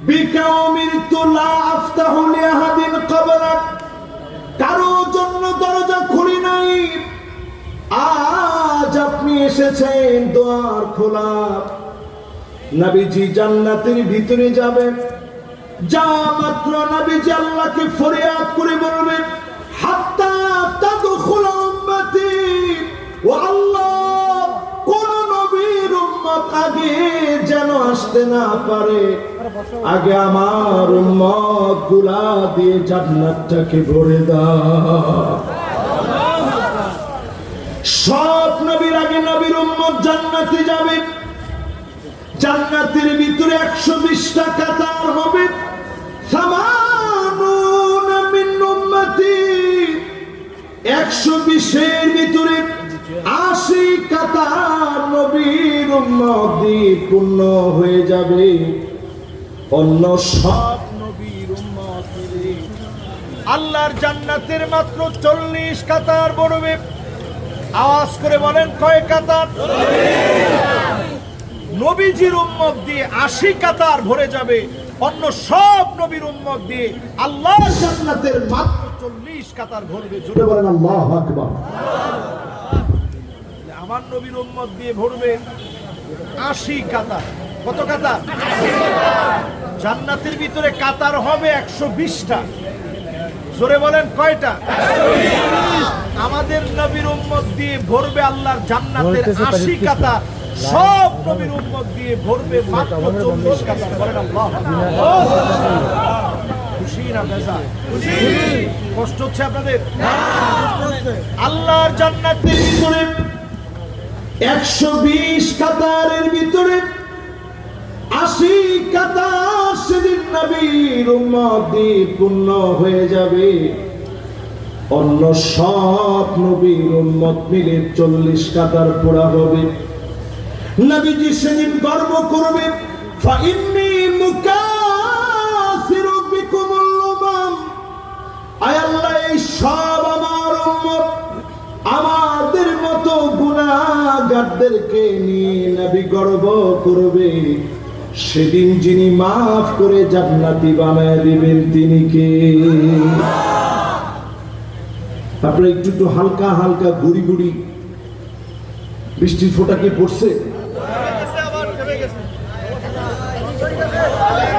বিকা উমিরতু লা আফতাহু লিআহাদিন ক্বাবলাক, কারো জন্য দরজা খুলি নাই, আজ আপনি এসেছেন দ্বার খোলা। নবীজি জান্নাতের ভিতরে যাবেন, যা মাত্র নবীজি আল্লাহকে ফরিয়াদ করে বলবেন, হাত্তা তাদখুল উম্মতি, ও আল্লাহ কোন নবীর উম্মত আগে যেন আসতে না পারে, আগে আমার উম্মত গুলা দিয়ে জান্নাতটাকে ভরে দাও। সব নবীর আগে নবীর উম্মত জান্নাতে যাবে। জান্নাতের ভিতরে 120টা কাতার হবে। সামানুনা মিন উম্মতি, 120 এর ভিতরে 80 কাতার নবীর উম্মত দিয়ে পূর্ণ হয়ে যাবে। অন্য সব নবীর উম্মত মিলে আল্লাহর জান্নাতের মাত্র 40 কাতার পড়বে। আওয়াজ করে বলেন, কয় কাতার? নবীজির উম্মত দিয়ে 80 কাতার ভরে যাবে। অন্য সব নবীর উম্মত দিয়ে আল্লাহর জান্নাতের মাত্র 40 কাতার ভরবে। জুড়ে বলেন আল্লাহু আকবার। আমার নবীর উম্মত দিয়ে ভরবে 80 কাতার। কত কাতার? জান্নাতের ভিতরে কাতার হবে 120টা। জোরে বলেন, কয়টা? আমাদের নবীর উম্মত দিয়ে ভরবে আল্লাহর জান্নাতের 80 কাতার। সব নবীর উম্মত দিয়ে ভরবে মাত্র 40 কাতার। বলেন আল্লাহ। খুশি না বেজার? খুশি। কষ্ট হচ্ছে আপনাদের? আল্লাহর জান্নাতের ভিতরে 120 কাতারের ভিতরে 80 কাতার সেদিন নবীর উম্মত দিয়ে পূর্ণ হয়ে যাবে। অন্য সব নবীর উম্মত মিলে 40 কাতার পুরা হবে। নবীজি সেদিন গর্ব করবে, ফাইন্নী মুকাসিরু বিকুমুল উমাম, আয় আল্লাহ এই সব আমার উম্মত, আমাদের মতো গুনাহগারদেরকে নিয়ে নবী গর্ব করবে। সেদিন যিনি মাফ করে জান্নাতি বানায় দিবেন তিনি কে? আপনারা একটু হালকা হালকা গুড়ি গুড়ি বৃষ্টির ফোঁটা কি পড়ছে?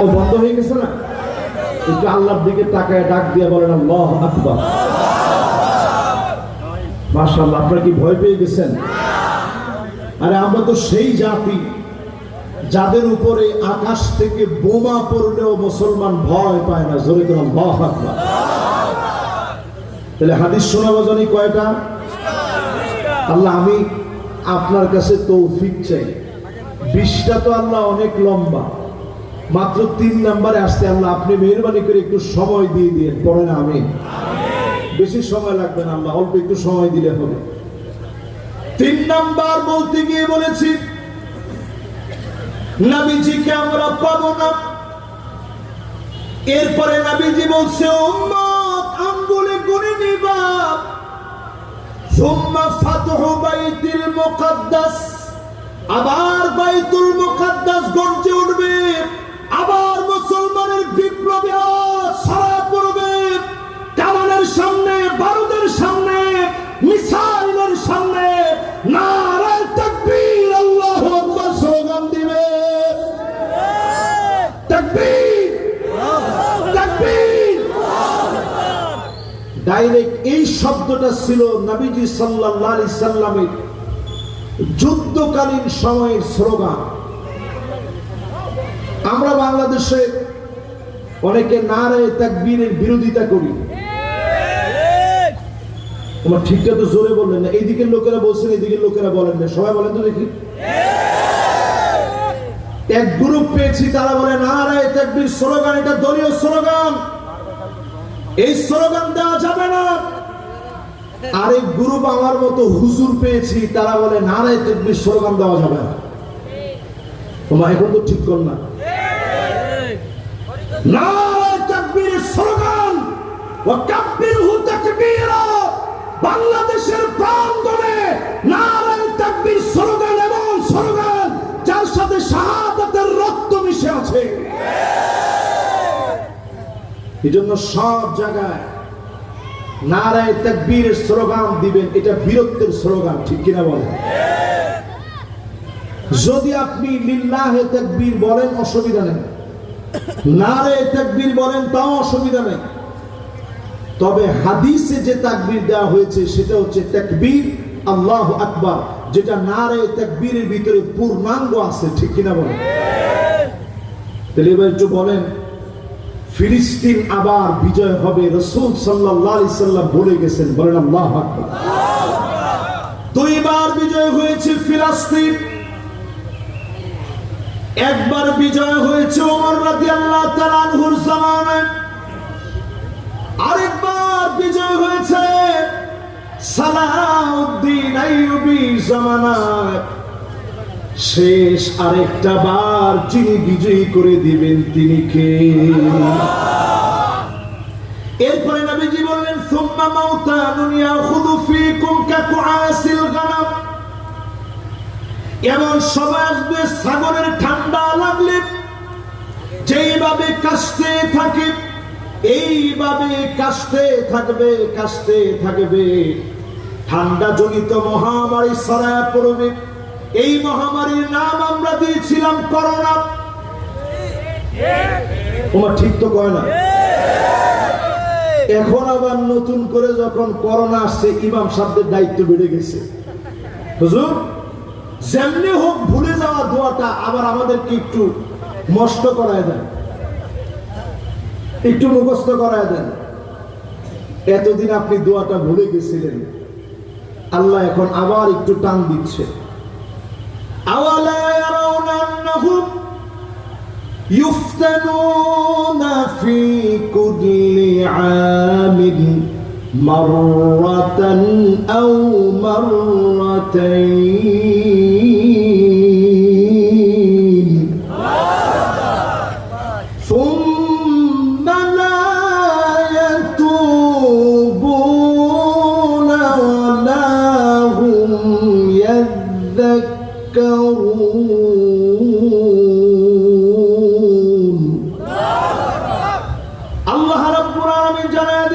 ও বন্ধ হয়ে গেছে না? একটু আল্লাহর দিকে তাকায় ডাক দিয়ে বলেন আল্লাহু আকবার। মাশাআল্লাহ। আপনারা কি ভয় পেয়ে গেছেন? আরে আমরা তো সেই জাতি যাদের উপরে আকাশ থেকে বোমা পড়লেও মুসলমান ভয় পায় না। জোরে করে আল্লাহু আকবার। তাহলে হাদিস শোনাবো জানি কয়টা? আল্লাহ আমি আপনার কাছে তৌফিক চাই। 20টা তো আল্লাহ অনেক লম্বা, মাত্র 3 নম্বরে আসতে আল্লাহ আপনি মেহেরবানি করে একটু সময় দিয়ে দিন। পড়েন আমিন। বেশি সময় লাগবে না, আল্লাহ অল্প একটু সময় দিলে হবে। 3 নাম্বার বলতে গিয়ে বলেছি নবীজিকে আমরা পাবো না। এরপরে নবীজি বলছে উম্মত আঙ্গুলে গুনে নিবা, সুম্মা ফাতহু বাইতুল মুকাদ্দাস, আবার বাইতুল মুকাদ্দাস গর্জে উঠবে, আবার মুসলমানের বিপ্লবী ছড়া পড়বে। কামানের সামনে, বারুদের সামনে, মিসাইলের সামনে নারে তাকবীর, আল্লাহু আকবার স্লোগান দিবে। তাকবীর, তাকবীর। ডাইরেক্ট এই শব্দটা ছিল নবীজি সাল্লাল্লাহু আলাইহি সাল্লামের যুদ্ধকালীন সময়ের স্লোগান। আমরা বাংলাদেশে অনেকে নারে তাকবীরের বিরোধিতা করি। তোমার ঠিকটা তো জোরে বললেন না। এইদিকের লোকেরা বলছেন, এইদিকের লোকেরা বলেন না। সবাই বলেন তো দেখি। এক গ্রুপ পেয়েছি তারা বলে নারে তাকবীর স্লোগান এটা দলীয় স্লোগান, এই স্লোগান দেওয়া যাবে না। আরেক গ্রুপ আমার মতো হুজুর পেয়েছি তারা বলে নারে তাকবীর স্লোগান দেওয়া যাবে না। তোমার এখন তো ঠিক কর না। নারে তাকবীর স্লোগান ওয়া কাব্বিরহু তাকবীরা, বাংলাদেশের প্রান্তরে নারে তাকবীর স্লোগান এমন স্লোগান যার সাথে শাহাদাতের রক্ত মিশে আছে। এজন্য সব জায়গায় নারায়ে তাকবীরের স্লোগান দিবেন, এটা বীরত্বের স্লোগান, ঠিক কিনা বলেন? যদি আপনি লিল্লাহে তাকবীর বলেন অসুবিধা নেই, নারায়ে তাকবীর বলেন তাও অসুবিধা নেই, তবে হাদিসে যে তাকবীর দেওয়া হয়েছে সেটা হচ্ছে তাকবীর আল্লাহু আকবার, যেটা নারায়ে তাকবীরের ভিতরে পূর্ণাঙ্গ আছে, ঠিক কিনা বলেন? তাহলে এবার একটু বলেন, ফিলিস্তিন আবার বিজয় হবে, রাসূল সাল্লাল্লাহু আলাইহি সাল্লাম বলে গেছেন, বলেন আল্লাহু আকবার। দুইবার বিজয় হয়েছে ফিলিস্তিন, একবার বিজয় হয়েছে ওমর রাদিয়াল্লাহু তাআলা আনহুর জামানায়, আরেকবার বিজয় হয়েছে সালাউদ্দিন আইয়ুবীর জামানায়। শেষ আরেকটা বার যিনি বিজয়ী করে দিবেন তিনি কে? এরপরে নবীজি বললেন, সুম্মা মাউতানুন ইয়াখুযু ফীকুম কাকুআসিল গানাম, এমন সময় আসবে সাগরের ঠান্ডা লাগলে যেইভাবে কাশতে থাকে এইভাবে কাশতে থাকবে, ঠান্ডা জনিত মহামারী ছড়ায় পড়বে। এই মহামারীর নাম আমরা দিয়েছিলাম করোনা। তোমার ঠিক তো কয় না? এখন আবার নতুন করে যখন করোনা আসছে, ইমাম সাহেবদের দায়িত্ব বেড়ে গেছে। হুজুর, যেমনি হোক ভুলে যাওয়া দোয়াটা আবার আমাদেরকে একটু মস্ত করায় দেন, একটু মুখস্থ করায় দেন। এতদিন আপনি দোয়াটা ভুলে গেছিলেন, আল্লাহ এখন আবার একটু টান দিচ্ছে। আওয়ালা ইয়ারাউনা আন্নাহুম ইফতানুনা ফি কুল্লি আমিন মাররাতান আও মাররাতাইন সুম্মা লা ইয়াতুবুনা ওয়ালা হুম ইয়াযাক্কারুন। আল্লাহ রাব্বুল আলামিন জানায়